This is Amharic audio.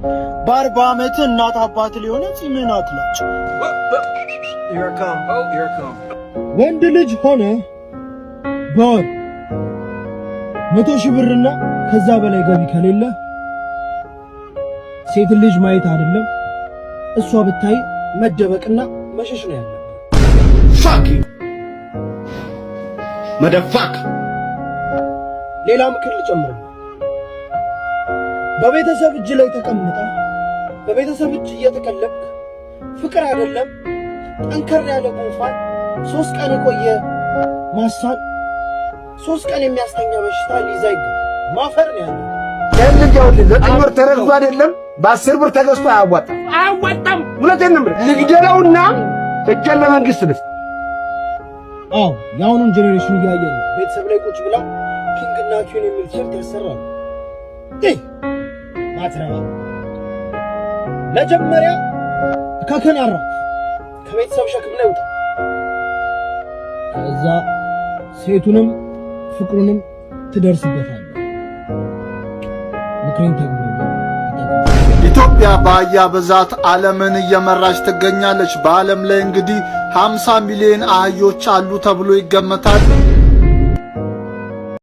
በ40 ዓመት እናት አባት ሊሆነ ጺምን አትላጭ። ወንድ ልጅ ሆነ በወር 100,000 ብርና ከዛ በላይ ገቢ ከሌለ ሴት ልጅ ማየት አይደለም እሷ ብታይ መደበቅና መሸሽ ነው ያለው። ፋክ መደፋክ። ሌላ ምክር ልጨምር። በቤተሰብ እጅ ላይ ተቀምጠ በቤተሰብ እጅ እየተቀለብክ ፍቅር አይደለም ጠንከር ያለ ጉንፋን 3 ቀን የቆየ ማሳል 3 ቀን የሚያስተኛ በሽታ ሊይዛይ ማፈር ነው ያለው። ለልጅ ያው 9 ወር ተረግዞ አይደለም በ10 ብር ተገዝቶ አያዋጣም። ሁለቴን ነው ንግደለውና እጀን ለመንግስት ልስ የአሁኑን ጄኔሬሽን እያየን ነው። ቤተሰብ ላይ ቁጭ ብላ ኪንግና ኪን የሚል ሸርት ያሰራል። ማትረባ መጀመሪያ ከከናራ ከቤተሰብ ሸክም ላይ ውጣ። ከዛ ሴቱንም ፍቅሩንም ትደርስበታለህ። ምክሬን ተግብሩ። ኢትዮጵያ በአህያ ብዛት ዓለምን እየመራች ትገኛለች። በዓለም ላይ እንግዲህ 50 ሚሊዮን አህዮች አሉ ተብሎ ይገመታል።